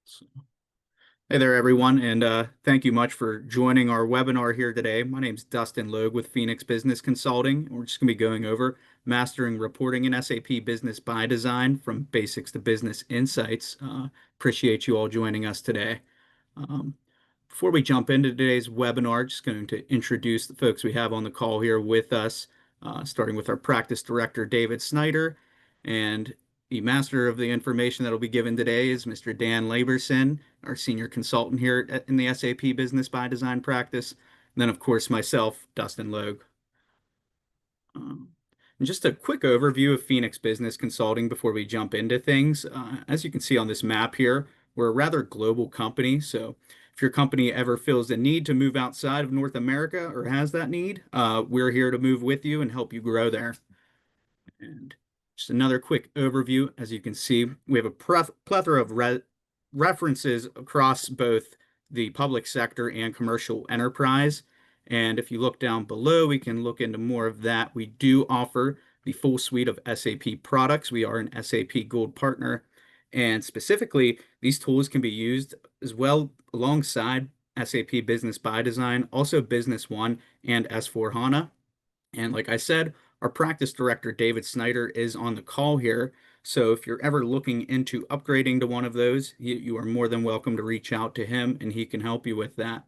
So, hey there, everyone, and thank you much for joining our webinar here today. My name is Dustin Logue with Phoenix Business Consulting. We're just going to be going over mastering reporting in SAP Business by Design from basics to business insights. Appreciate you all joining us today. Um, Before we jump into today's webinar, just going to introduce the folks we have on the call here with us, starting with our practice director, David Snyder, and the master of the information that will be given today is Mr. Dan Laberson, our senior consultant here in the SAP Business by Design practice. And then, of course, myself, Dustin Logue. Um, and just a quick overview of Phoenix Business Consulting before we jump into things. As you can see on this map here, we're a rather global company. So if your company ever feels the need to move outside of North America or has that need, we're here to move with you and help you grow there. And just another quick overview. As you can see, we have a plethora of references across both the public sector and commercial enterprise. And if you look down below, we can look into more of that. We do offer the full suite of SAP products. We are an SAP Gold partner. And specifically, these tools can be used as well alongside SAP Business ByDesign, also Business One and S/4HANA. And like I said, our practice director, David Snyder, is on the call here. So if you're ever looking into upgrading to one of those, you are more than welcome to reach out to him and he can help you with that.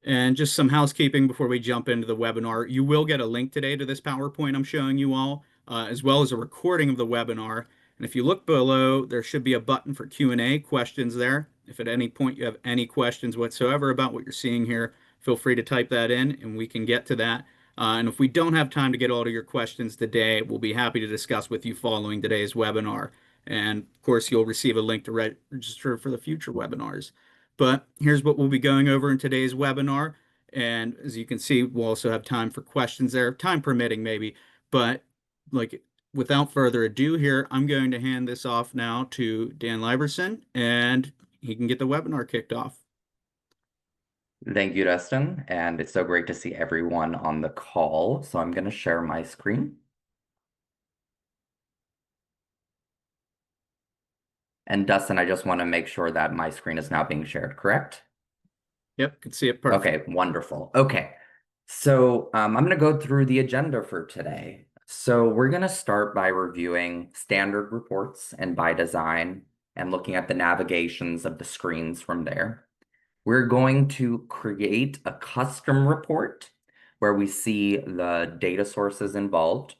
And just some housekeeping before we jump into the webinar. You will get a link today to this PowerPoint I'm showing you all, as well as a recording of the webinar. And if you look below, there should be a button for Q&A questions there. If at any point you have any questions whatsoever about what you're seeing here, feel free to type that in and we can get to that. And if we don't have time to get all of your questions today, we'll be happy to discuss with you following today's webinar. And of course, you'll receive a link to register for the future webinars. But here's what we'll be going over in today's webinar. And as you can see, we'll also have time for questions there, time permitting maybe. But like without further ado here, I'm going to hand this off now to Dan Liberson and he can get the webinar kicked off. Thank you, Dustin, and it's so great to see everyone on the call. So I'm going to share my screen. And Dustin, I just want to make sure that my screen is now being shared, correct? Yep, can see it perfect. Okay, wonderful. Okay, so I'm going to go through the agenda for today. So we're going to start by reviewing standard reports and by design and looking at the navigations of the screens from there. We're going to create a custom report where we see the data sources involved.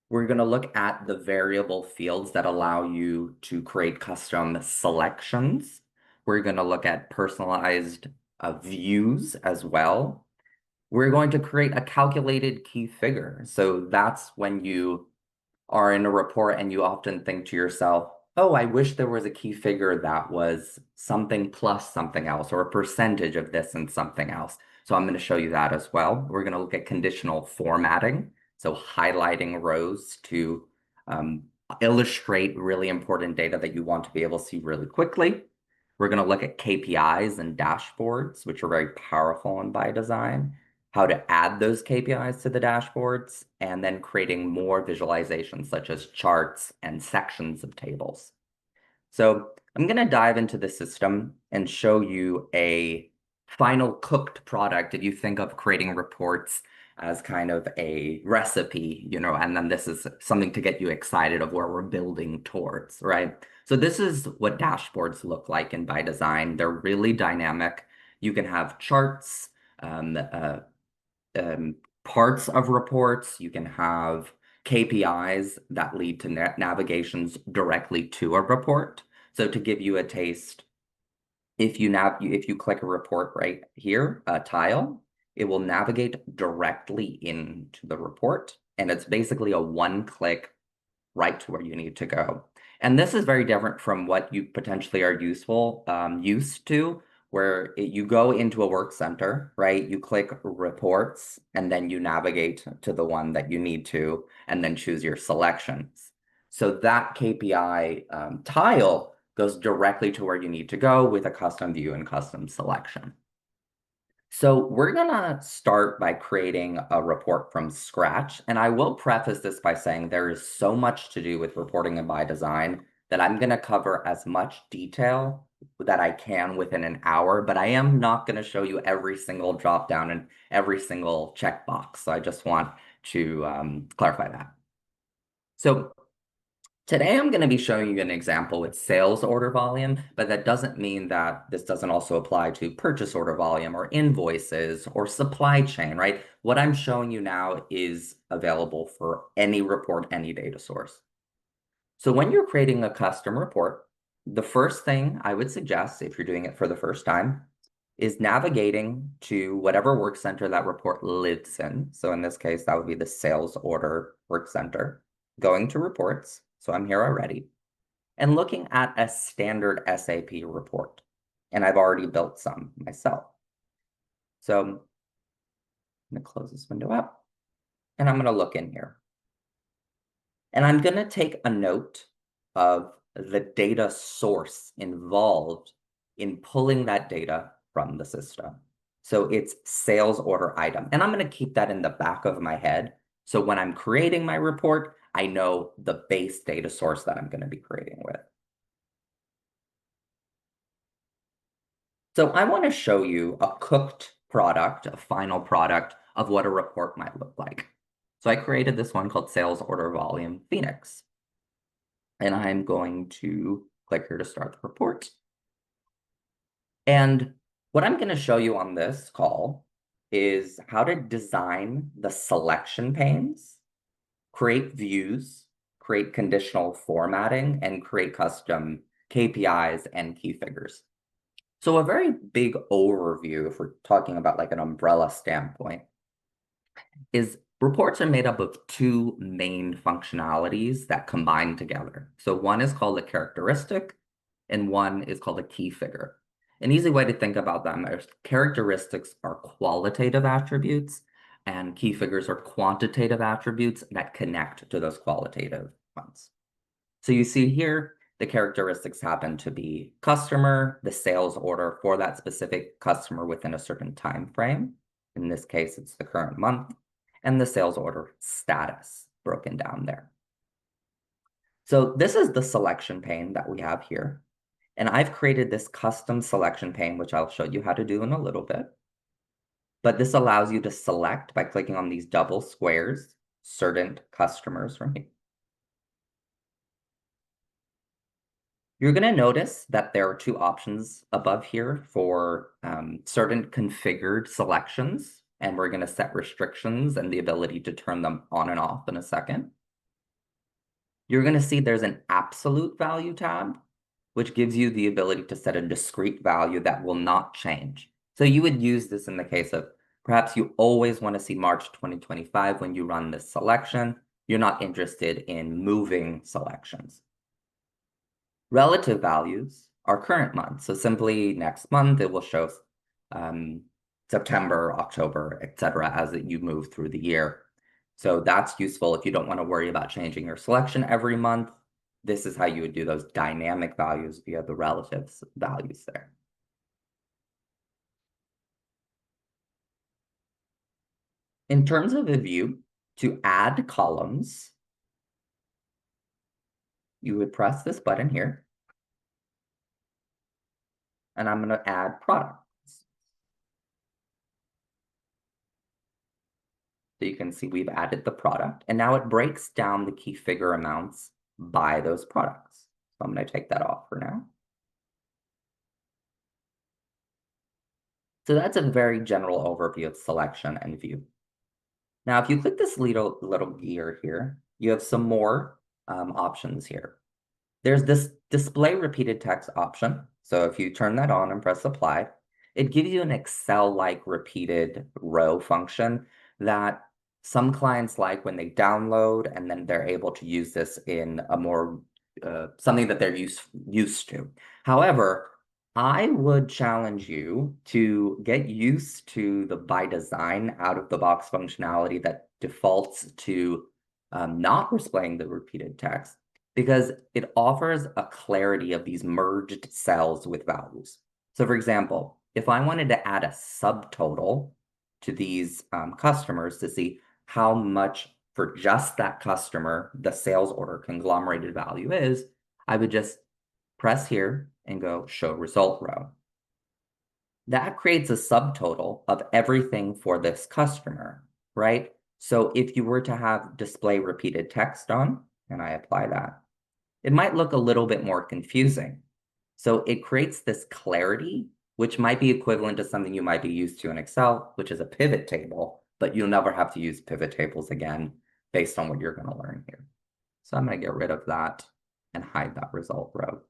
We're going to look at the variable fields that allow you to create custom selections. We're going to look at personalized views as well. We're going to create a calculated key figure. So that's when you are in a report and you often think to yourself, oh, I wish there was a key figure that was something plus something else, or a percentage of this and something else. So I'm going to show you that as well. We're going to look at conditional formatting, so highlighting rows to illustrate really important data that you want to be able to see really quickly. We're going to look at KPIs and dashboards, which are very powerful in by design, how to add those KPIs to the dashboards, and then creating more visualizations such as charts and sections of tables. So I'm going to dive into the system and show you a final cooked product. If you think of creating reports as kind of a recipe, and then this is something to get you excited of where we're building towards, right? So this is what dashboards look like in by design. They're really dynamic. You can have charts, parts of reports. You can have KPIs that lead to navigations directly to a report. So to give you a taste, if you click a report right here, a tile, it will navigate directly into the report, and it's basically a one-click right to where you need to go. And this is very different from what you potentially are used to, where you go into a work center, right? You click reports, and then you navigate to the one that you need to, and then choose your selections. So that KPI tile goes directly to where you need to go with a custom view and custom selection. So we're going to start by creating a report from scratch. And I will preface this by saying there is so much to do with reporting and by design that I'm going to cover as much detail that I can within an hour, but I am not going to show you every single drop down and every single checkbox. So I just want to clarify that. So today I'm going to be showing you an example with sales order volume, but that doesn't mean that this doesn't also apply to purchase order volume or invoices or supply chain, right? What I'm showing you now is available for any report, any data source. So when you're creating a custom report, the first thing I would suggest, if you're doing it for the first time, is navigating to whatever work center that report lives in. So in this case, that would be the sales order work center. Going to reports, so I'm here already, and looking at a standard SAP report. And I've already built some myself. So I'm going to close this window up, and I'm going to look in here. And I'm going to take a note of the data source involved in pulling that data from the system. So it's sales order item. And I'm going to keep that in the back of my head. So when I'm creating my report, I know the base data source that I'm going to be creating with. So I want to show you a cooked product, a final product of what a report might look like. So I created this one called Sales Order Volume Phoenix. And I'm going to click here to start the report. And what I'm going to show you on this call is how to design the selection panes, create views, create conditional formatting, and create custom KPIs and key figures. So a very big overview, if we're talking about like an umbrella standpoint, is reports are made up of two main functionalities that combine together. So one is called a characteristic, and one is called a key figure. An easy way to think about them is characteristics are qualitative attributes, and key figures are quantitative attributes that connect to those qualitative ones. So you see here, the characteristics happen to be customer, the sales order for that specific customer within a certain time frame. In this case, it's the current month, and the sales order status broken down there. So this is the selection pane that we have here. And I've created this custom selection pane, which I'll show you how to do in a little bit. But this allows you to select by clicking on these double squares, certain customers, right? You're going to notice that there are two options above here for certain configured selections, and we're going to set restrictions and the ability to turn them on and off in a second. You're going to see there's an absolute value tab, which gives you the ability to set a discrete value that will not change. So you would use this in the case of perhaps you always want to see March 2025 when you run this selection. You're not interested in moving selections. Relative values are current month. So simply next month, it will show September, October, etc. as you move through the year. So that's useful if you don't want to worry about changing your selection every month. This is how you would do those dynamic values via the relative values there. In terms of a view, to add columns, you would press this button here, and I'm going to add products. So you can see we've added the product, and now it breaks down the key figure amounts by those products. So I'm going to take that off for now. So that's a very general overview of selection and view. Now, if you click this little gear here, you have some more options here. There's this display repeated text option. So if you turn that on and press apply, it gives you an Excel-like repeated row function that some clients like when they download, and then they're able to use this in a more something that they're used to. However, I would challenge you to get used to the by design out of the box functionality that defaults to not displaying the repeated text, because it offers a clarity of these merged cells with values. So for example, if I wanted to add a subtotal to these customers to see how much for just that customer the sales order conglomerated value is, I would just press here and go show result row. That creates a subtotal of everything for this customer, right? So if you were to have display repeated text on, and I apply that, it might look a little bit more confusing. So it creates this clarity, which might be equivalent to something you might be used to in Excel, which is a pivot table, but you'll never have to use pivot tables again based on what you're going to learn here. So I'm going to get rid of that and hide that result row.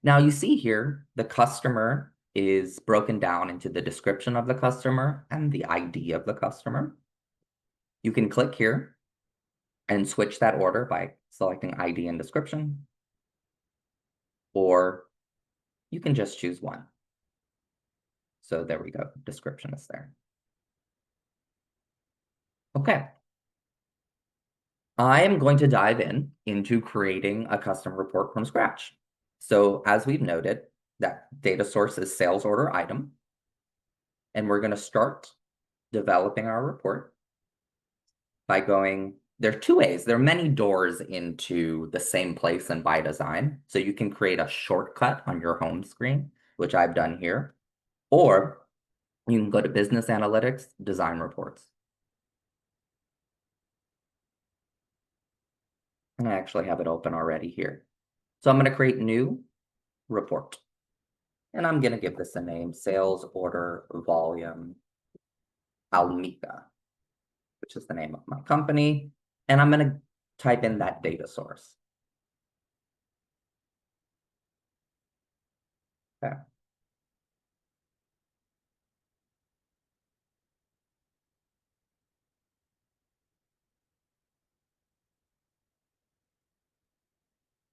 Now you see here, the customer is broken down into the description of the customer and the ID of the customer. You can click here and switch that order by selecting ID and description, or you can just choose one. So there we go, description is there. Okay. I am going to dive into creating a custom report from scratch. So as we've noted, that data source is sales order item. And we're going to start developing our report by going, there are two ways. There are many doors into the same place in ByDesign. So you can create a shortcut on your home screen, which I've done here, or you can go to Business Analytics, Design Reports. And I actually have it open already here. So I'm going to create new report. And I'm going to give this a name, Sales Order Volume Almica, which is the name of my company. And I'm going to type in that data source. Okay.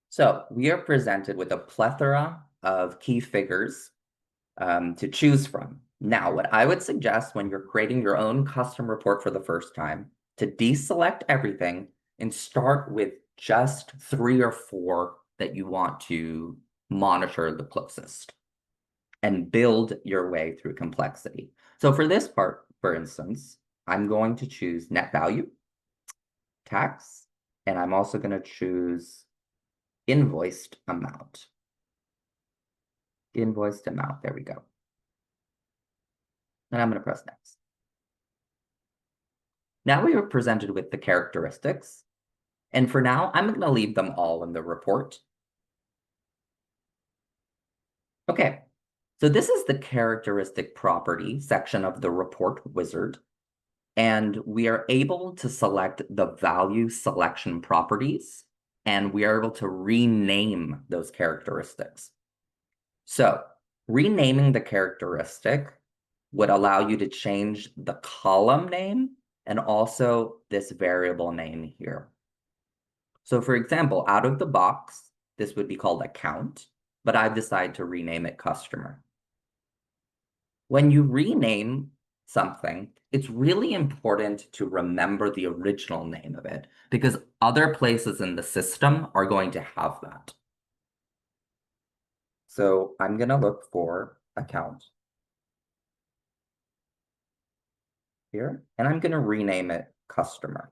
So we are presented with a plethora of key figures to choose from. Now, what I would suggest when you're creating your own custom report for the first time, to deselect everything and start with just 3 or 4 that you want to monitor the closest and build your way through complexity. So for this part, for instance, I'm going to choose net value, tax, and I'm also going to choose invoiced amount. Invoiced amount, there we go. And I'm going to press next. Now we are presented with the characteristics. And for now, I'm going to leave them all in the report. Okay, so this is the characteristic property section of the report wizard. And we are able to select the value selection properties, and we are able to rename those characteristics. So renaming the characteristic would allow you to change the column name and also this variable name here. So for example, out of the box, this would be called account, but I've decided to rename it customer. When you rename something, it's really important to remember the original name of it because other places in the system are going to have that. So I'm going to look for account here, and I'm going to rename it customer.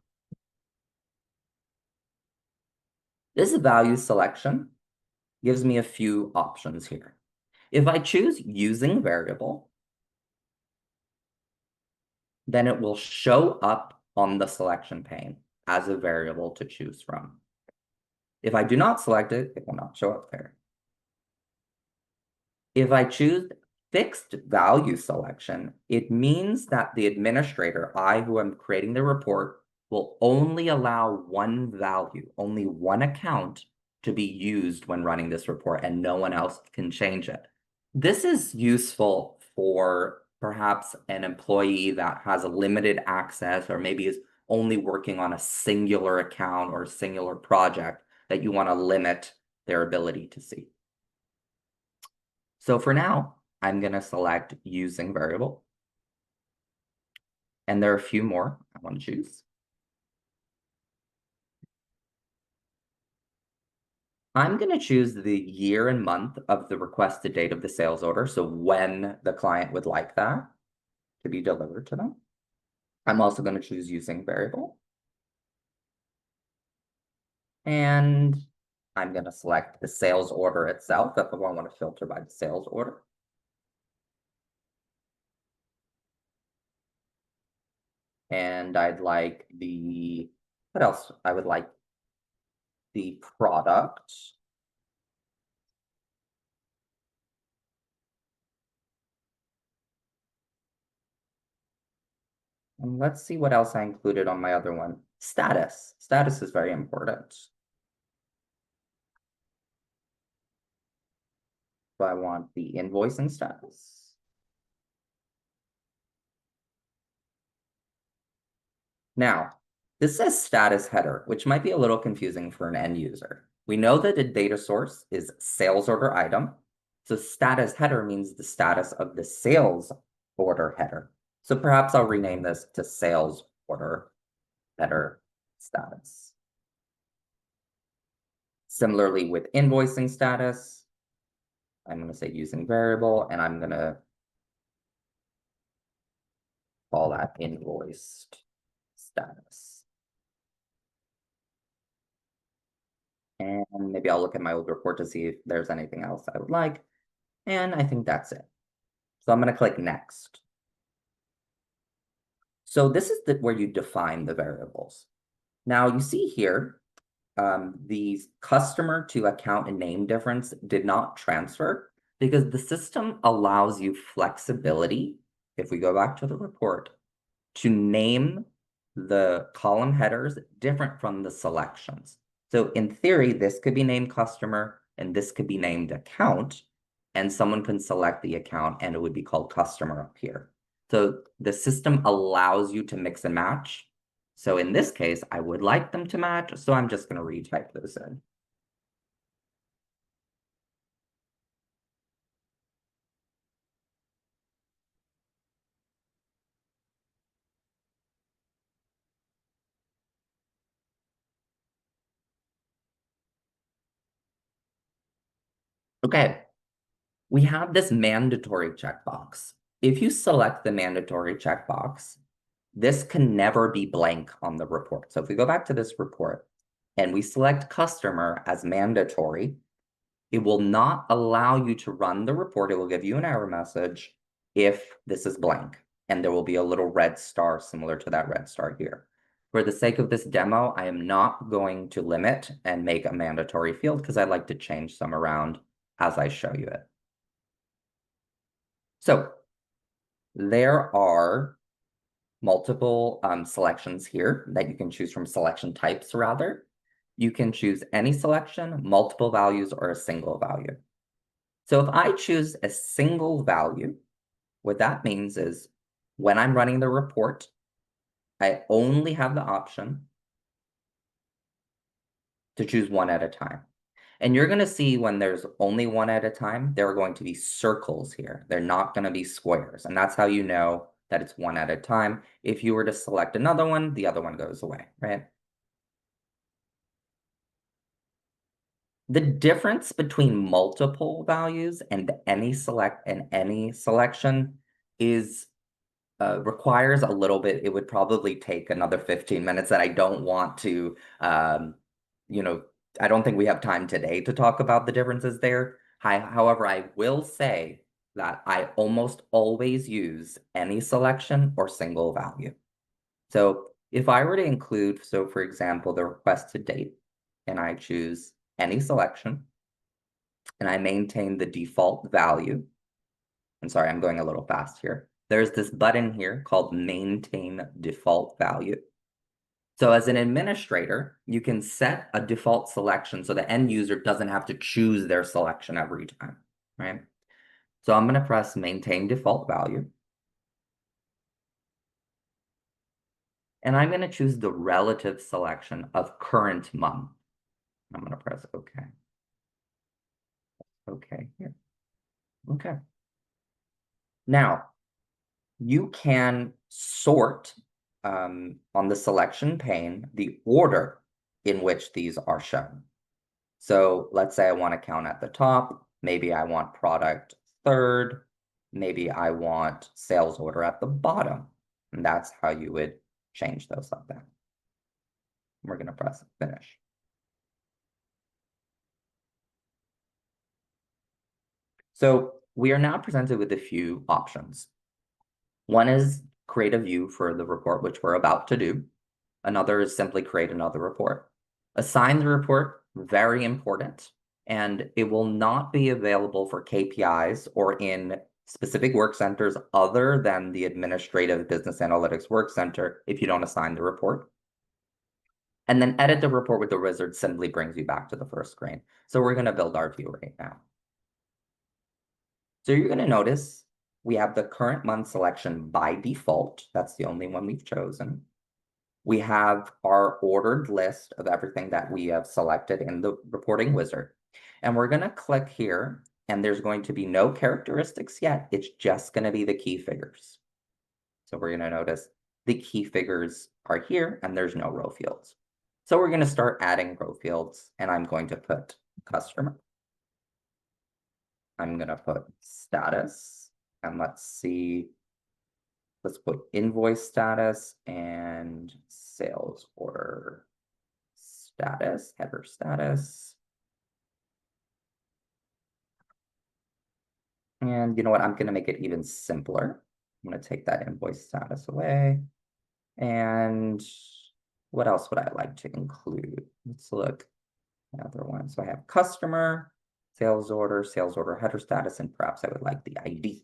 This value selection gives me a few options here. If I choose using variable, then it will show up on the selection pane as a variable to choose from. If I do not select it, it will not show up there. If I choose fixed value selection, it means that the administrator, I who am creating the report, will only allow one value, only one account to be used when running this report, and no one else can change it. This is useful for perhaps an employee that has a limited access or maybe is only working on a singular account or a singular project that you want to limit their ability to see. So for now, I'm going to select using variable. And there are a few more I want to choose. I'm going to choose the year and month of the requested date of the sales order. So when the client would like that to be delivered to them. I'm also going to choose using variable. And I'm going to select the sales order itself if I want to filter by the sales order. And I'd like what else? I would like the product. And let's see what else I included on my other one. Status. Status is very important. So I want the invoicing status. Now, this says status header, which might be a little confusing for an end user. We know that a data source is sales order item. So status header means the status of the sales order header. So perhaps I'll rename this to sales order header status. Similarly with invoicing status, I'm going to say using variable, and I'm going to call that invoiced status. And maybe I'll look at my old report to see if there's anything else I would like. And I think that's it. So I'm going to click next. So this is where you define the variables. Now you see here, the customer to account and name difference did not transfer because the system allows you flexibility. If we go back to the report, to name the column headers different from the selections. So in theory, this could be named customer and this could be named account, and someone can select the account and it would be called customer up here. So the system allows you to mix and match. So in this case, I would like them to match, so I'm just going to retype those in. Okay, we have this mandatory checkbox. If you select the mandatory checkbox, this can never be blank on the report. So if we go back to this report and we select customer as mandatory, it will not allow you to run the report. It will give you an error message if this is blank, and there will be a little red star similar to that red star here. For the sake of this demo, I am not going to limit and make a mandatory field because I'd like to change some around as I show you it. So there are multiple selections here that you can choose from, selection types rather. You can choose any selection, multiple values, or a single value. So if I choose a single value, what that means is when I'm running the report, I only have the option to choose one at a time. And you're going to see when there's only one at a time, there are going to be circles here. They're not going to be squares. And that's how you know that it's one at a time. If you were to select another one, the other one goes away, right? The difference between multiple values and any selection is requires a little bit. It would probably take another 15 minutes that I don't want to, you know, I don't think we have time today to talk about the differences there. However, I will say that I almost always use any selection or single value. So if I were to include, so for example, the requested date, and I choose any selection, and I maintain the default value. I'm sorry, I'm going a little fast here. There's this button here called Maintain Default Value. So as an administrator, you can set a default selection so the end user doesn't have to choose their selection every time, right? So I'm going to press Maintain Default Value. And I'm going to choose the relative selection of current month. I'm going to press OK. OK here. OK. Now, you can sort on the selection pane the order in which these are shown. So let's say I want account at the top. Maybe I want product third. Maybe I want sales order at the bottom. And that's how you would change those like that. We're going to press finish. So we are now presented with a few options. One is create a view for the report, which we're about to do. Another is simply create another report. Assign the report, very important, and it will not be available for KPIs or in specific work centers other than the Administrative Business Analytics Work Center if you don't assign the report. And then edit the report with the wizard simply brings you back to the first screen. So we're going to build our view right now. So you're going to notice we have the current month selection by default. That's the only one we've chosen. We have our ordered list of everything that we have selected in the reporting wizard. And we're going to click here, and there's going to be no characteristics yet. It's just going to be the key figures. So we're going to notice the key figures are here, and there's no row fields. So we're going to start adding row fields, and I'm going to put customer. I'm going to put status, and let's see. Let's put invoice status and sales order status, header status. And you know what? I'm going to make it even simpler. I'm going to take that invoice status away. And what else would I like to include? Let's look at another one. So I have customer, sales order header status, and perhaps I would like the ID.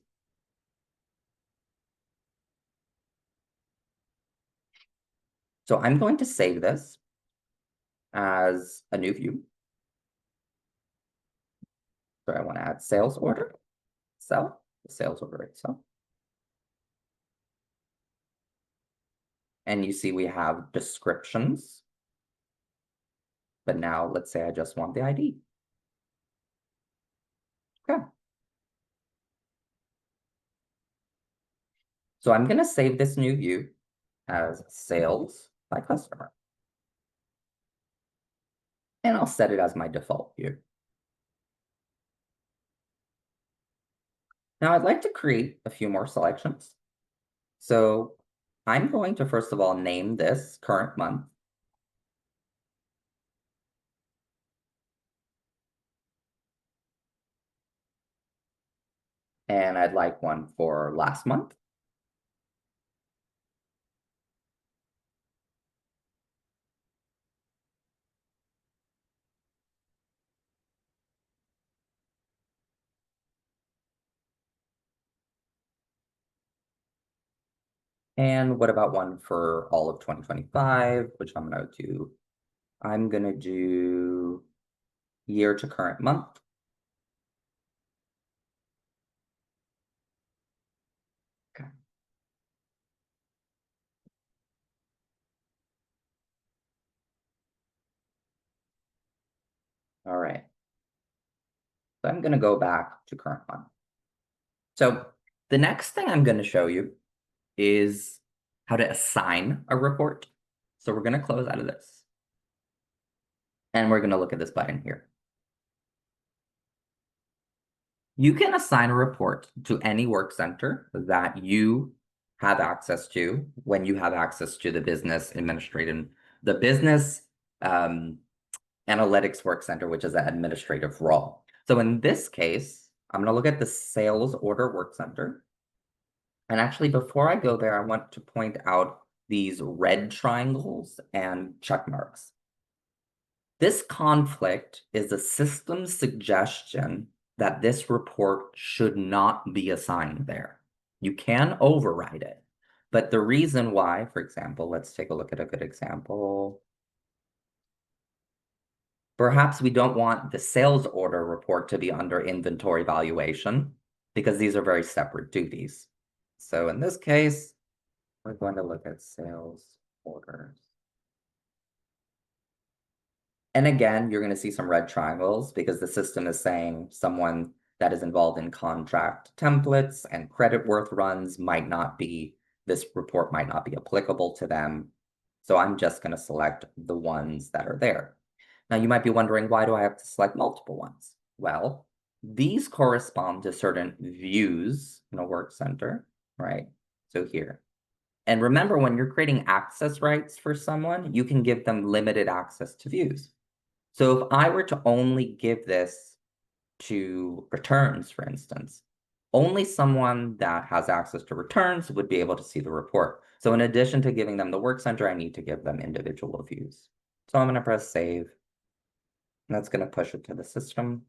So I'm going to save this as a new view. So I want to add sales order, the sales order itself. And you see we have descriptions. But now let's say I just want the ID. Okay. So I'm going to save this new view as sales by customer. And I'll set it as my default view. Now I'd like to create a few more selections. So I'm going to first of all name this current month. And I'd like one for last month. And what about one for all of 2025, which I'm going to do? I'm going to do year to current month. Okay. All right. So I'm going to go back to current month. So the next thing I'm going to show you is how to assign a report. So we're going to close out of this. And we're going to look at this button here. You can assign a report to any work center that you have access to when you have access to the business analytics work center, which is an administrative role. So in this case, I'm going to look at the sales order work center. And actually, before I go there, I want to point out these red triangles and check marks. This conflict is a system suggestion that this report should not be assigned there. You can override it, but the reason why, for example, let's take a look at a good example. Perhaps we don't want the sales order report to be under inventory valuation because these are very separate duties. So in this case, we're going to look at sales orders. And again, you're going to see some red triangles because the system is saying someone that is involved in contract templates and credit worth runs this report might not be applicable to them. So I'm just going to select the ones that are there. Now you might be wondering, why do I have to select multiple ones? Well, these correspond to certain views in a work center, right? So here. And remember, when you're creating access rights for someone, you can give them limited access to views. So if I were to only give this to returns, for instance, only someone that has access to returns would be able to see the report. So in addition to giving them the work center, I need to give them individual views. So I'm going to press save, and that's going to push it to the system.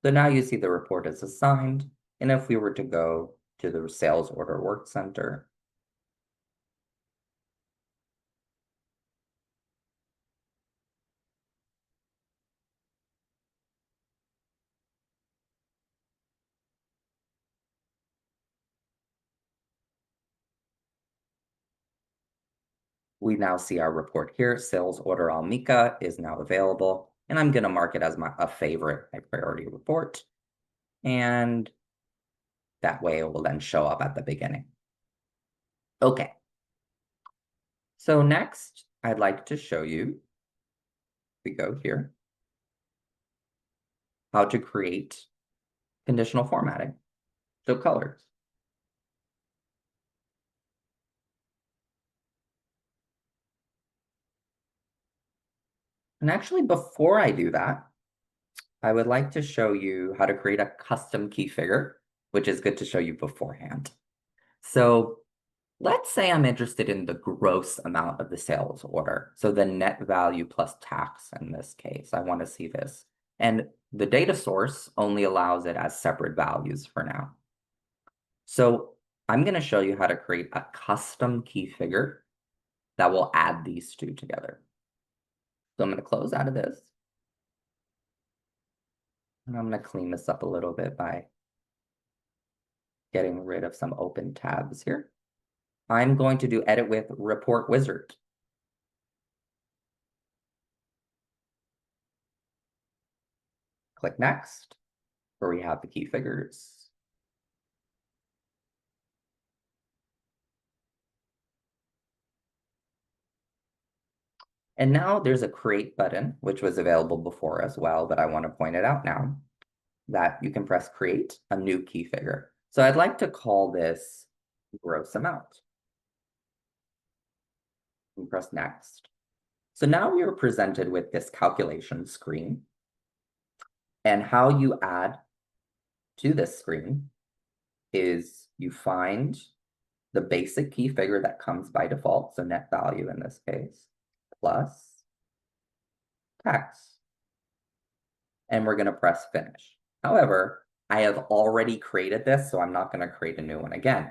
So now you see the report is assigned. And if we were to go to the sales order work center, we now see our report here. Sales order Almika is now available. And I'm going to mark it as a favorite, my priority report. And that way it will then show up at the beginning. Okay. So next, I'd like to show you, we go here, how to create conditional formatting. So colors. And actually, before I do that, I would like to show you how to create a custom key figure, which is good to show you beforehand. So let's say I'm interested in the gross amount of the sales order. So the net value plus tax in this case, I want to see this. And the data source only allows it as separate values for now. So I'm going to show you how to create a custom key figure that will add these two together. So I'm going to close out of this. And I'm going to clean this up a little bit by getting rid of some open tabs here. I'm going to do edit with report wizard. Click next, where we have the key figures. And now there's a create button, which was available before as well, but I want to point it out now that you can press create a new key figure. So I'd like to call this gross amount. And press next. So now we are presented with this calculation screen. And how you add to this screen is you find the basic key figure that comes by default, so net value in this case, plus tax. And we're going to press finish. However, I have already created this, so I'm not going to create a new one again.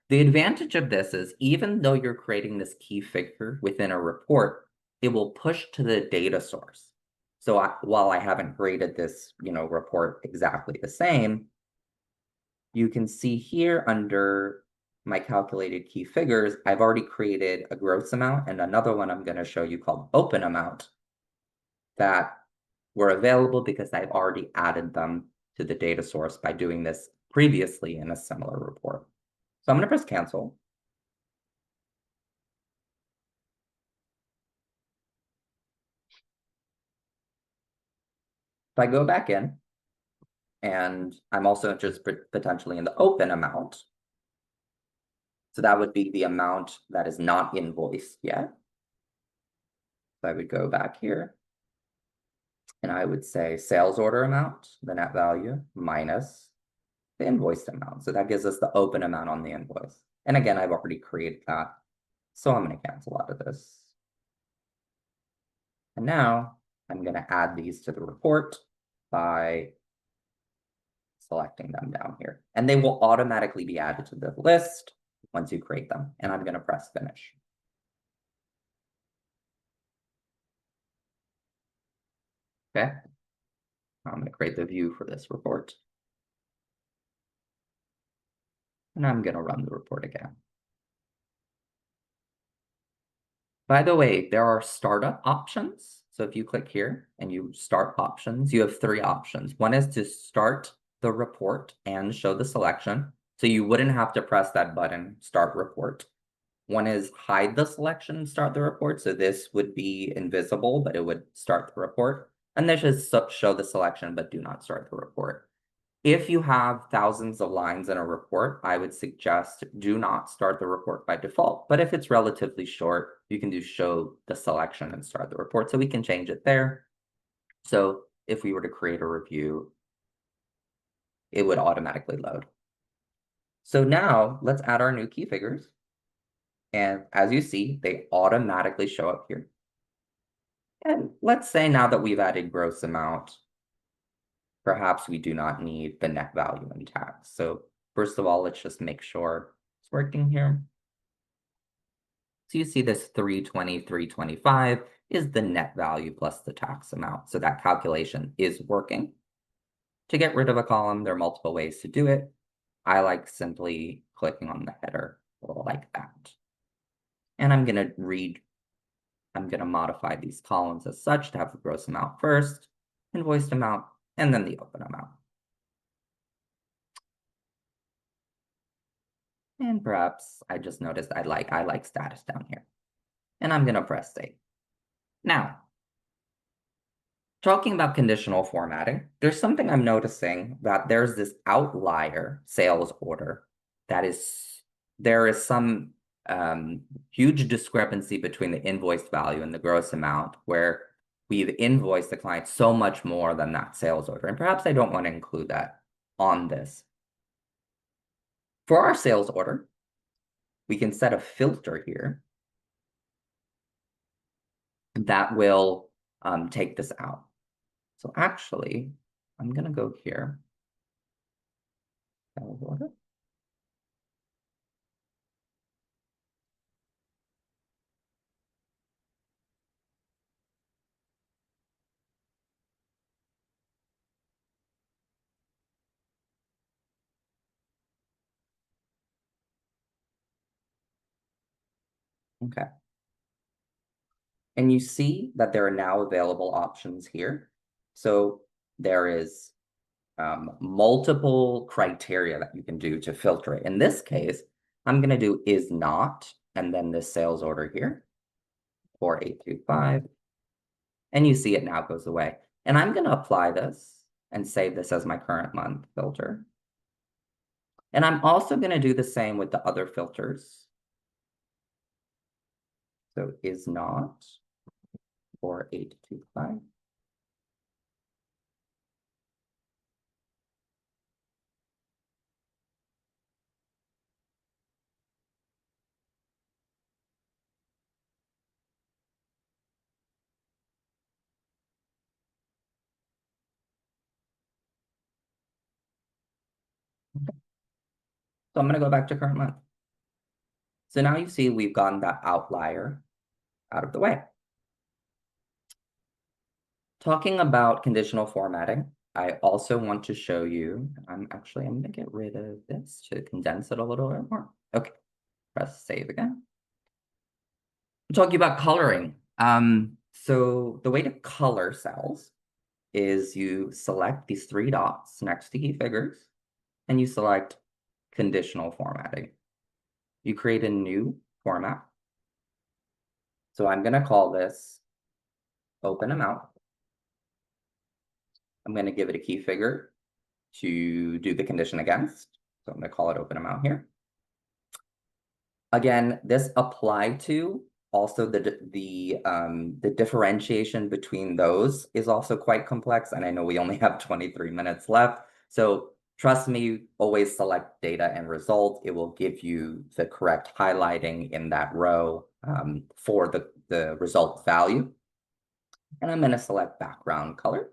The advantage of this is even though you're creating this key figure within a report, it will push to the data source. So while I haven't created this, report exactly the same, you can see here under my calculated key figures, I've already created a gross amount and another one I'm going to show you called open amount that were available because I've already added them to the data source by doing this previously in a similar report. So I'm going to press cancel. If I go back in, and I'm also interested potentially in the open amount. So that would be the amount that is not invoiced yet. So I would go back here and I would say sales order amount, the net value, minus the invoiced amount. So that gives us the open amount on the invoice. And again, I've already created that. So I'm going to cancel out of this. And now I'm going to add these to the report by selecting them down here. And they will automatically be added to the list once you create them. And I'm going to press finish. Okay. I'm going to create the view for this report. And I'm going to run the report again. By the way, there are startup options. So if you click here and you start options, you have three options. One is to start the report and show the selection. So you wouldn't have to press that button, start report. One is hide the selection and start the report. So this would be invisible, but it would start the report. And this is show the selection, but do not start the report. If you have thousands of lines in a report, I would suggest do not start the report by default. But if it's relatively short, you can do show the selection and start the report. So we can change it there. So if we were to create a review, it would automatically load. So now let's add our new key figures. And as you see, they automatically show up here. And let's say now that we've added gross amount, perhaps we do not need the net value in tax. So first of all, let's just make sure it's working here. So you see this 320, 325 is the net value plus the tax amount. So that calculation is working. To get rid of a column, there are multiple ways to do it. I like simply clicking on the header like that. And I'm going to modify these columns as such to have the gross amount first, invoiced amount, and then the open amount. And perhaps I just noticed I like status down here. And I'm going to press save. Now, talking about conditional formatting, there's something I'm noticing that there's this outlier sales order there is some huge discrepancy between the invoiced value and the gross amount where we've invoiced the client so much more than that sales order. And perhaps I don't want to include that on this. For our sales order, we can set a filter here that will take this out. So actually, I'm going to go here. Sales order. Okay. And you see that there are now available options here. So there is multiple criteria that you can do to filter it. In this case, I'm going to do is not, and then this sales order here, 4825. And you see it now goes away. And I'm going to apply this and save this as my current month filter. And I'm also going to do the same with the other filters. So is not 4825. So I'm going to go back to current month. So now you see we've gotten that outlier out of the way. Talking about conditional formatting, I also want to show you, I'm going to get rid of this to condense it a little bit more. Okay, press save again. I'm talking about coloring. So the way to color cells is you select these three dots next to key figures and you select conditional formatting. You create a new format. So I'm going to call this open amount. I'm going to give it a key figure to do the condition against. So I'm going to call it open amount here. Again, this applied to also the differentiation between those is also quite complex. And I know we only have 23 minutes left. So trust me, always select data and result. It will give you the correct highlighting in that row for the result value. And I'm going to select background color.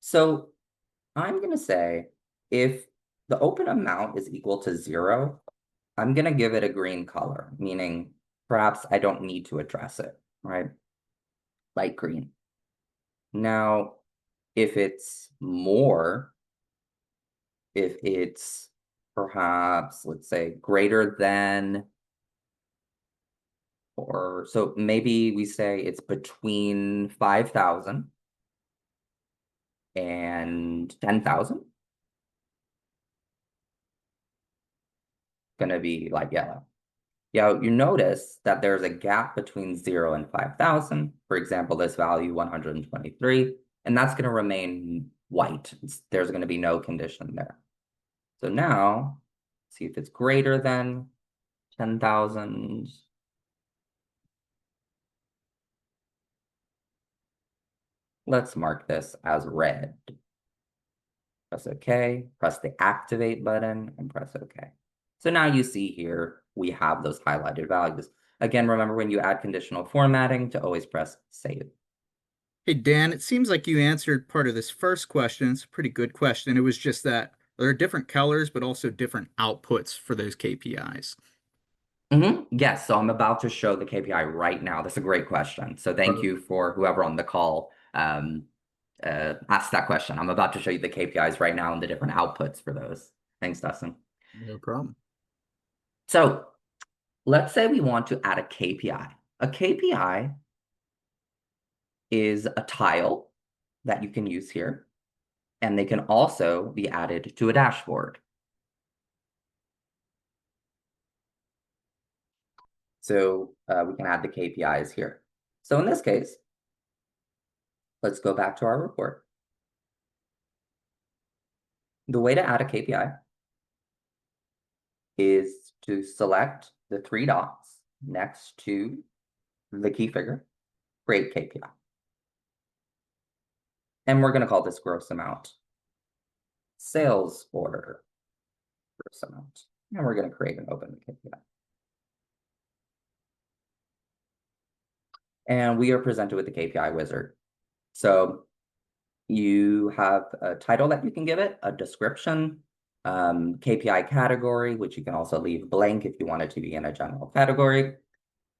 So I'm going to say if the open amount is equal to 0, I'm going to give it a green color, meaning perhaps I don't need to address it, right? Light green. Now, if it's more, if it's perhaps, let's say, greater than Or so maybe we say it's between 5,000 and 10,000. Gonna be like yellow. Yeah, you notice that there's a gap between 0 and 5,000. For example, this value 123, and that's going to remain white. There's going to be no condition there. So now, see if it's greater than 10,000. Let's mark this as red. Press OK, press the activate button, and press OK. So now you see here, we have those highlighted values. Again, remember when you add conditional formatting to always press save. Hey, Dan, it seems like you answered part of this first question. It's a pretty good question. It was just that there are different colors, but also different outputs for those KPIs. Yes, so I'm about to show the KPI right now. That's a great question. So thank you for whoever on the call asked that question. I'm about to show you the KPIs right now and the different outputs for those. Thanks, Dustin. No problem. So let's say we want to add a KPI. A KPI is a tile that you can use here, and they can also be added to a dashboard. So we can add the KPIs here. So in this case, let's go back to our report. The way to add a KPI is to select the 3 dots next to the key figure, create KPI. And we're going to call this gross amount. Sales order, gross amount. And we're going to create an open KPI. And we are presented with the KPI wizard. So you have a title that you can give it, a description, KPI category, which you can also leave blank if you want it to be in a general category.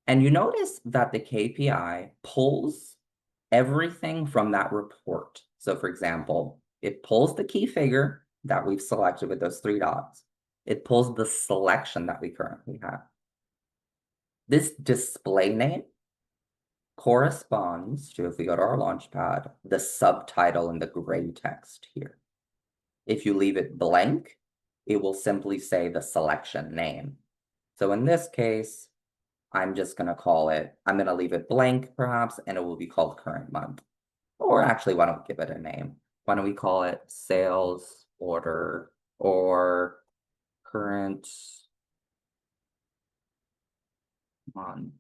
And you notice that the KPI pulls everything from that report. So for example, it pulls the key figure that we've selected with those 3 dots. It pulls the selection that we currently have. This display name corresponds to, if we go to our Launchpad, the subtitle in the gray text here. If you leave it blank, it will simply say the selection name. So in this case, I'm just going to call it, I'm going to leave it blank perhaps, and it will be called current month. Or actually, why don't we give it a name? Why don't we call it sales order or current month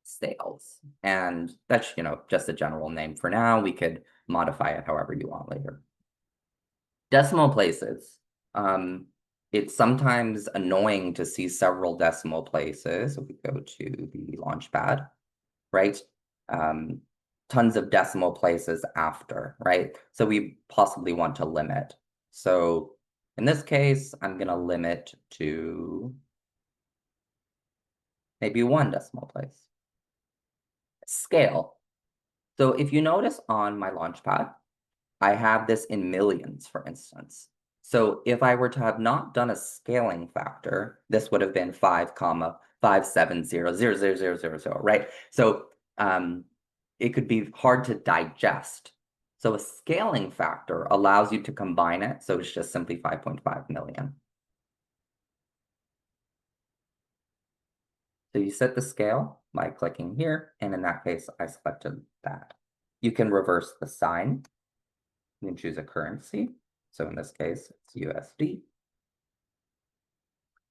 sales? And that's, just a general name for now. We could modify it however you want later. Decimal places. It's sometimes annoying to see several decimal places. If we go to the Launchpad, right? Tons of decimal places after, right? So we possibly want to limit. So in this case, I'm going to limit to maybe 1 decimal place. Scale. So if you notice on my Launchpad, I have this in millions, for instance. So if I were to have not done a scaling factor, this would have been 5,570,000,000, right? So it could be hard to digest. So a scaling factor allows you to combine it. So it's just simply 5.5 million. So you set the scale by clicking here. And in that case, I selected that. You can reverse the sign. You can choose a currency. So in this case, it's USD.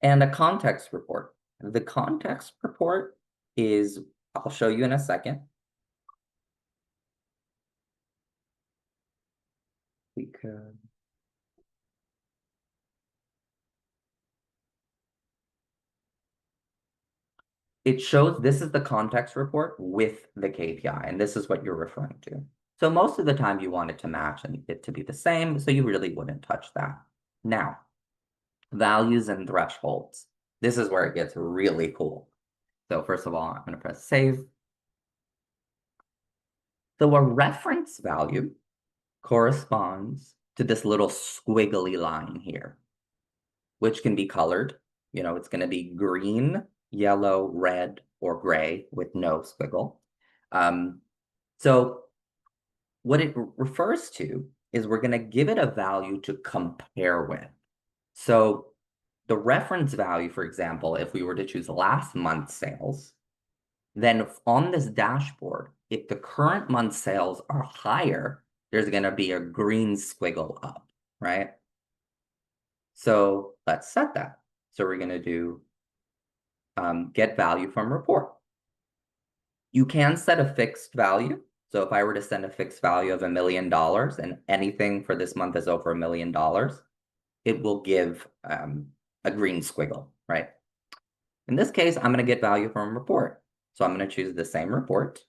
And a context report. The context report is, I'll show you in a second. We could. It shows this is the context report with the KPI, and this is what you're referring to. So most of the time you want it to match and it to be the same, so you really wouldn't touch that. Now, values and thresholds. This is where it gets really cool. So first of all, I'm going to press save. So a reference value corresponds to this little squiggly line here, which can be colored. It's going to be green, yellow, red, or gray with no squiggle. So what it refers to is we're going to give it a value to compare with. So the reference value, for example, if we were to choose last month's sales, then on this dashboard, if the current month's sales are higher, there's going to be a green squiggle up, right? So let's set that. So we're going to do get value from report. You can set a fixed value. So if I were to send a fixed value of $1 million and anything for this month is over $1 million, it will give a green squiggle, right? In this case, I'm going to get value from report. So I'm going to choose the same report.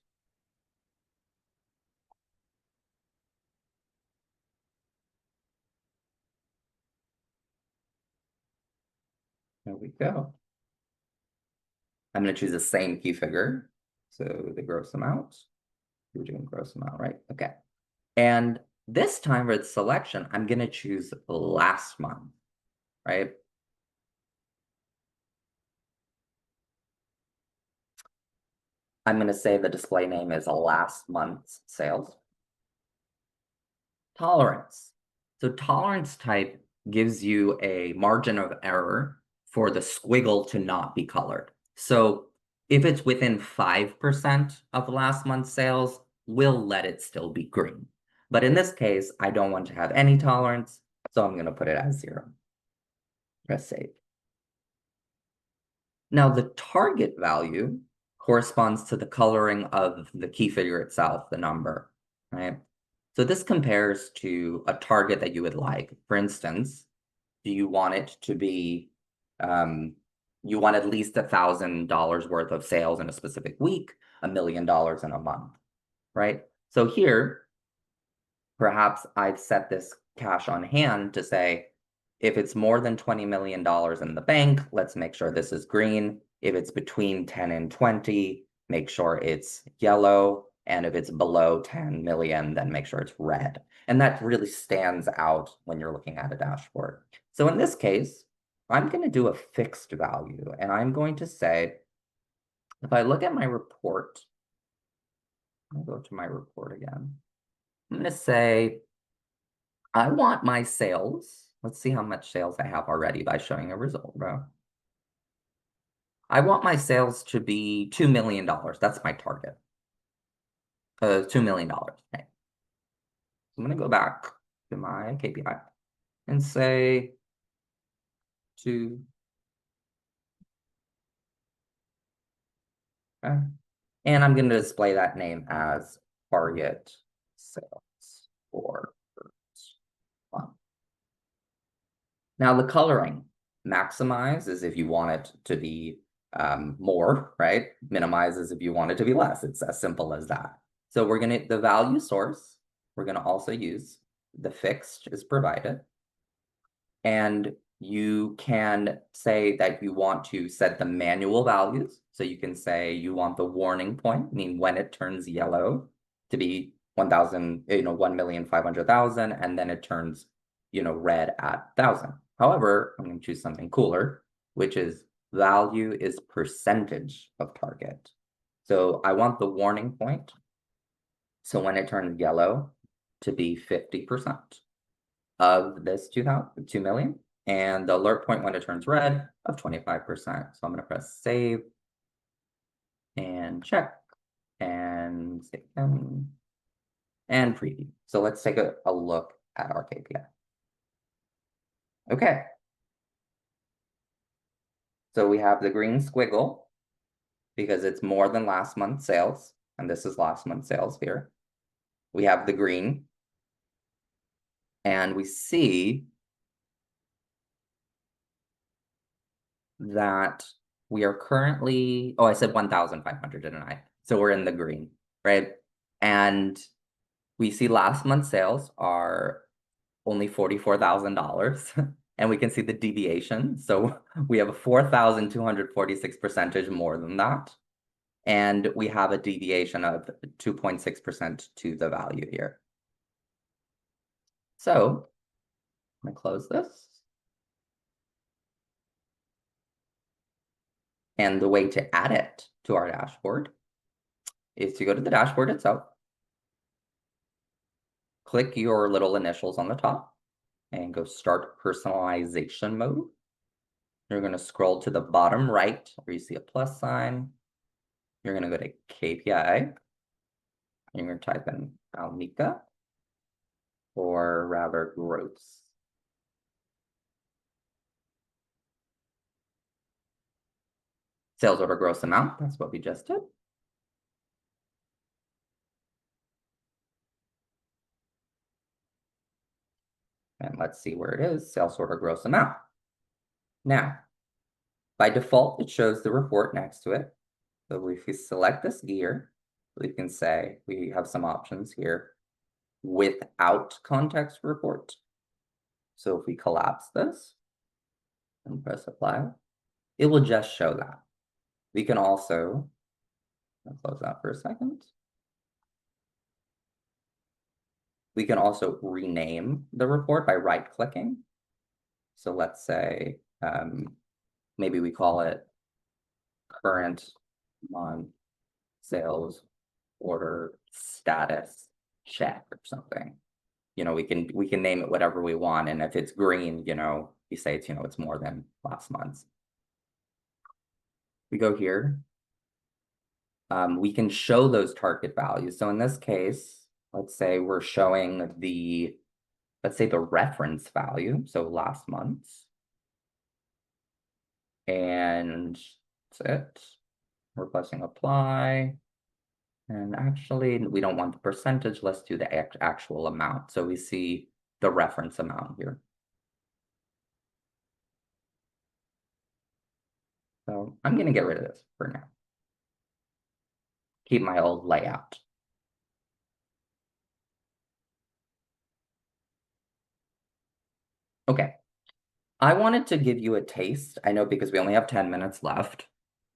There we go. I'm going to choose the same key figure. So the gross amount. We're doing gross amount, right? Okay. And this time for its selection, I'm going to choose last month, right? I'm going to say the display name is last month's sales. Tolerance. So tolerance type gives you a margin of error for the squiggle to not be colored. So if it's within 5% of last month's sales, we'll let it still be green. But in this case, I don't want to have any tolerance, so I'm going to put it as 0. Press save. Now the target value corresponds to the coloring of the key figure itself, the number, right? So this compares to a target that you would like. For instance, do you want it to be, you want at least $1,000 worth of sales in a specific week, $1 million in a month, right? So here, perhaps I've set this cash on hand to say, if it's more than $20 million in the bank, let's make sure this is green. If it's between 10 and 20, make sure it's yellow. And if it's below 10 million, then make sure it's red. And that really stands out when you're looking at a dashboard. So in this case, I'm going to do a fixed value. And I'm going to say, if I look at my report, I'll go to my report again. I'm going to say, I want my sales. Let's see how much sales I have already by showing a result row. I want my sales to be $2 million. That's my target. $2 million. Okay. I'm going to go back to my KPI and say 2. Okay. And I'm going to display that name as target sales for first month. Now the coloring, maximize is if you want it to be more, right? Minimize is if you want it to be less. It's as simple as that. So we're going to, the value source, we're going to also use the fixed is provided. And you can say that you want to set the manual values. So you can say you want the warning point, meaning when it turns yellow, to be 1,000, 1,500,000, and then it turns, red at 1,000. However, I'm going to choose something cooler, which is value is percentage of target. So I want the warning point. So when it turns yellow, to be 50% of this 2 million, and the alert point when it turns red of 25%. So I'm going to press save and check and save them and preview. So let's take a look at our KPI. Okay. So we have the green squiggle because it's more than last month's sales, and this is last month's sales here. We have the green, and we see that we are currently, oh, I said 1,500, didn't I? So we're in the green, right? And we see last month's sales are only $44,000, and we can see the deviation. So we have a 4,246% more than that. And we have a deviation of 2.6% to the value here. So I'm going to close this. And the way to add it to our dashboard is to go to the dashboard itself, click your little initials on the top, and go Start Personalization Mode. You're going to scroll to the bottom right where you see a plus sign. You're going to go to KPI. You're going to type in Almika, or rather gross. Sales order gross amount, that's what we just did. And let's see where it is, sales order gross amount. Now, by default, it shows the report next to it. So if we select this gear, we can say we have some options here without context report. So if we collapse this and press apply, it will just show that. We can also, I'll close that for a second. We can also rename the report by right-clicking. So let's say maybe we call it current month sales order status check or something. We can name it whatever we want, and if it's green, you say it's it's more than last month's. We go here. We can show those target values. So in this case, let's say we're showing the reference value, so last month's. And that's it. We're pressing apply. And actually, we don't want the percentage. Let's do the actual amount. So we see the reference amount here. So I'm going to get rid of this for now. Keep my old layout. Okay. I wanted to give you a taste, I know because we only have 10 minutes left,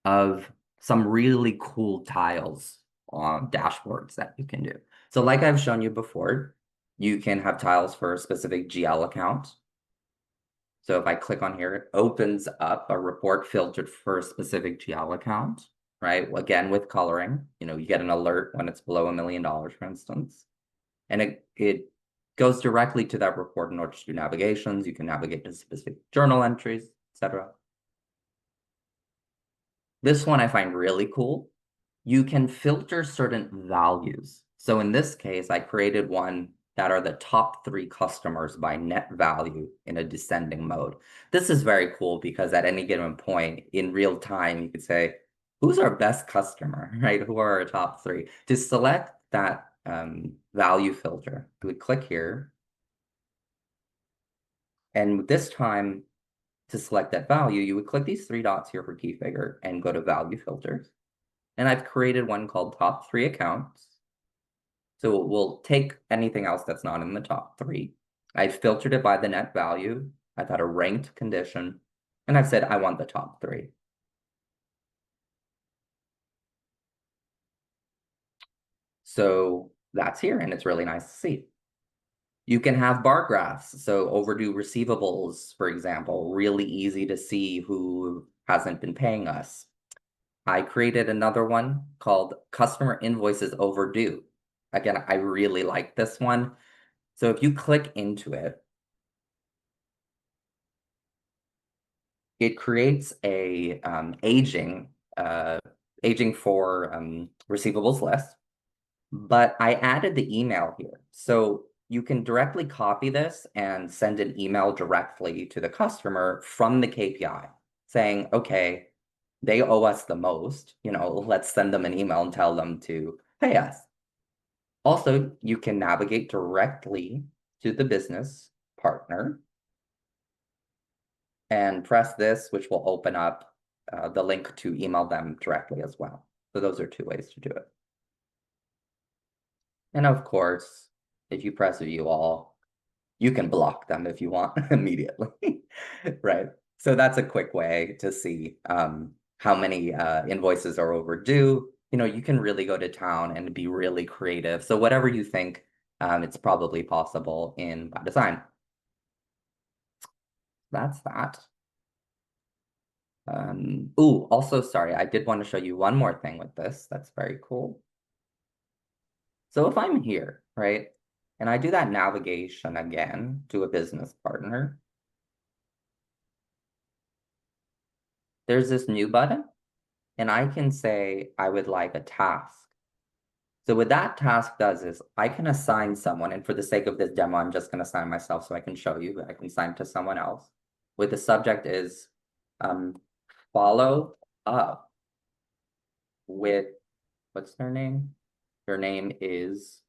of some really cool tiles on dashboards that you can do. So like I've shown you before, you can have tiles for a specific GL account. So if I click on here, it opens up a report filtered for a specific GL account, right? Again, with coloring, you get an alert when it's below $1 million, for instance. And it goes directly to that report in order to do navigations. You can navigate to specific journal entries, etc. This one I find really cool. You can filter certain values. So in this case, I created one that are the top 3 customers by net value in a descending mode. This is very cool because at any given point in real time, you could say, who's our best customer, right? Who are our top 3? To select that value filter, we would click here. And this time, to select that value, you would click these 3 dots here for key figure and go to value filters. And I've created one called top 3 accounts. So we'll take anything else that's not in the top 3. I've filtered it by the net value. I've had a ranked condition, and I've said I want the top 3. So that's here, and it's really nice to see. You can have bar graphs. So overdue receivables, for example, really easy to see who hasn't been paying us. I created another one called customer invoices overdue. Again, I really like this one. So if you click into it, it creates a aging for receivables list. But I added the email here. So you can directly copy this and send an email directly to the customer from the KPI saying, okay, they owe us the most, let's send them an email and tell them to pay us. Also, you can navigate directly to the business partner and press this, which will open up the link to email them directly as well. So those are 2 ways to do it. And of course, if you press view all, you can block them if you want immediately, right? So that's a quick way to see how many invoices are overdue. You can really go to town and be really creative. So whatever you think, it's probably possible in ByDesign. That's that. Also, sorry, I did want to show you one more thing with this. That's very cool. So if I'm here, right, and I do that navigation again to a business partner, there's this new button, and I can say I would like a task. So what that task does is I can assign someone, and for the sake of this demo, I'm just going to assign myself so I can show you, but I can assign to someone else. With the subject is follow up with, what's their name? Their name is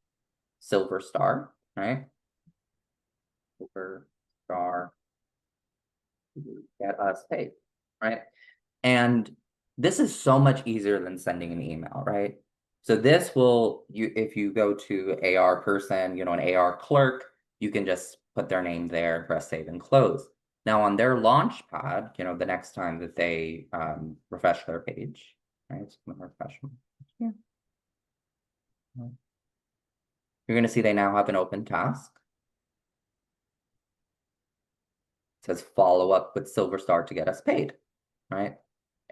Silver Star, right? Silver Star, get us paid, right? And this is so much easier than sending an email, right? So this will, if you go to AR person, an AR clerk, you can just put their name there, press save and close. Now on their launch pad, the next time that they refresh their page, right? So I'm gonna refresh them. Yeah. You're gonna see they now have an open task. It says follow up with Silver Star to get us paid, right?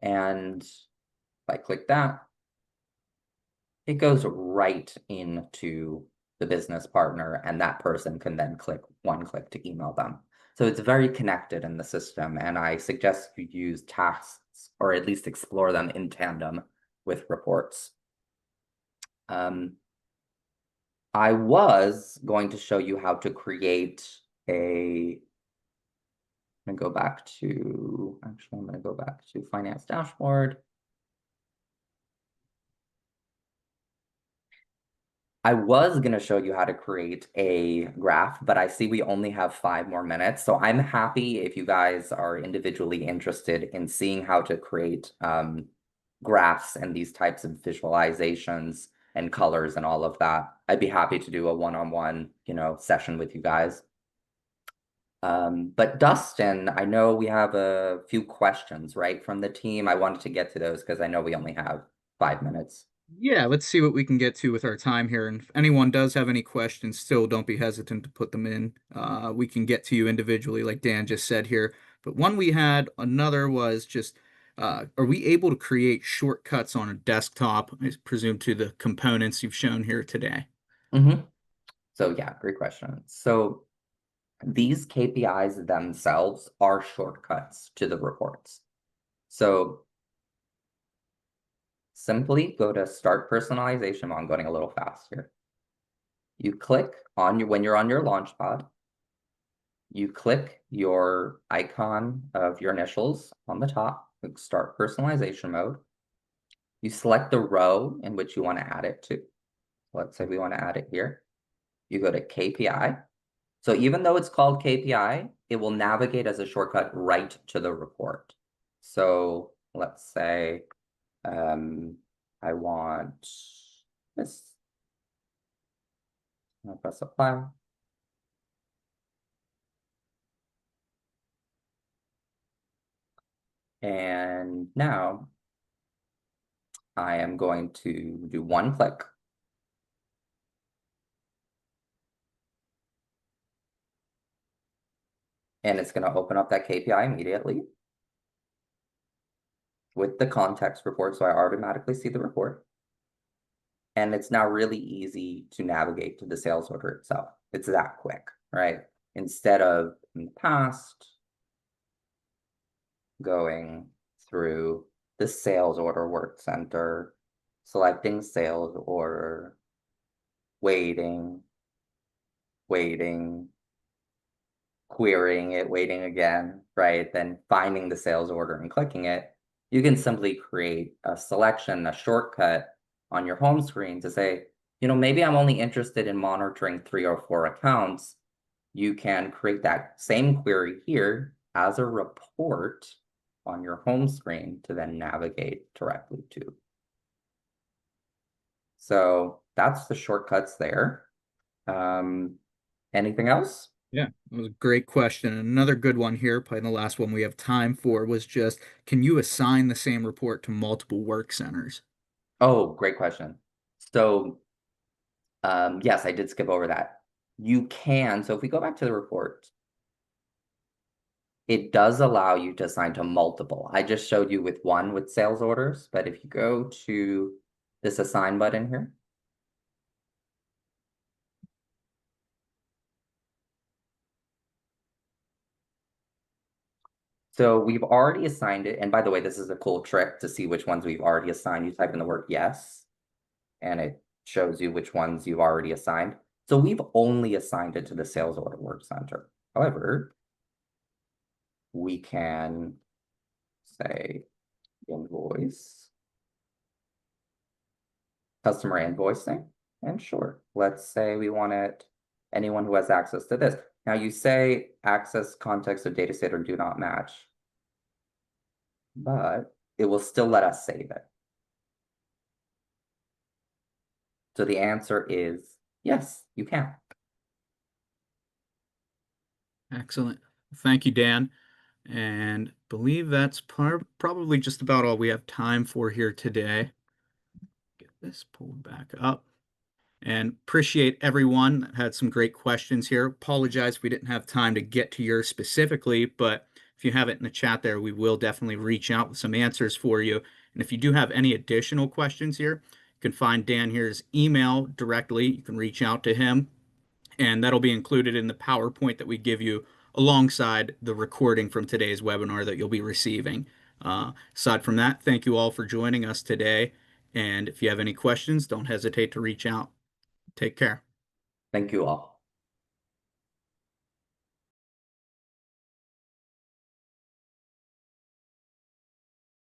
And if I click that, it goes right into the business partner, and that person can then click one click to email them. So it's very connected in the system, and I suggest you use tasks or at least explore them in tandem with reports. I was going to show you how to create I'm going to go back to, actually, I'm going to go back to Finance Dashboard. I was going to show you how to create a graph, but I see we only have 5 more minutes. So I'm happy if you guys are individually interested in seeing how to create graphs and these types of visualizations and colors and all of that. I'd be happy to do a one-on-one, session with you guys. But Dustin, I know we have a few questions, right, from the team. I wanted to get to those because I know we only have 5 minutes. Yeah, let's see what we can get to with our time here. And if anyone does have any questions, still don't be hesitant to put them in. We can get to you individually, like Dan just said here. But one we had, another was just, are we able to create shortcuts on a desktop, I presume to the components you've shown here today? So yeah, great question. So these KPIs themselves are shortcuts to the reports. So simply go to start personalization. I'm going a little fast here. You click on when you're on your launch pod, you click your icon of your initials on the top, click start personalization mode. You select the row in which you want to add it to. Let's say we want to add it here. You go to KPI. So even though it's called KPI, it will navigate as a shortcut right to the report. So let's say I want this. I'll press apply. And now I am going to do one click. And it's going to open up that KPI immediately with the context report. So I automatically see the report. And it's now really easy to navigate to the sales order itself. It's that quick, right? Instead of in the past going through the sales order work center, selecting sales order, waiting, waiting, querying it, waiting again, right? Then finding the sales order and clicking it. You can simply create a selection, a shortcut on your home screen to say, maybe I'm only interested in monitoring 3 or 4 accounts. You can create that same query here as a report on your home screen to then navigate directly to. So that's the shortcuts there. Anything else? Yeah, that was a great question. And another good one here, probably the last one we have time for, was just, can you assign the same report to multiple work centers? Oh, great question. So yes, I did skip over that. You can, so if we go back to the report, It does allow you to assign to multiple. I just showed you with one with sales orders, but if you go to this assign button here, so we've already assigned it. And by the way, this is a cool trick to see which ones we've already assigned. You type in the word yes, and it shows you which ones you've already assigned. So we've only assigned it to the sales order work center. However, we can say invoice, customer invoicing, and sure, let's say we want it anyone who has access to this. Now you say access, context, or data set or do not match, but it will still let us save it. So the answer is yes, you can. Excellent. Thank you, Dan. And believe that's probably just about all we have time for here today. Get this pulled back up. And appreciate everyone that had some great questions here. Apologize if we didn't have time to get to yours specifically, but if you have it in the chat there, we will definitely reach out with some answers for you. And if you do have any additional questions here, you can find Dan here's email directly. You can reach out to him, and that'll be included in the PowerPoint that we give you alongside the recording from today's webinar that you'll be receiving. Aside from that, thank you all for joining us today. And if you have any questions, don't hesitate to reach out. Take care. Thank you all.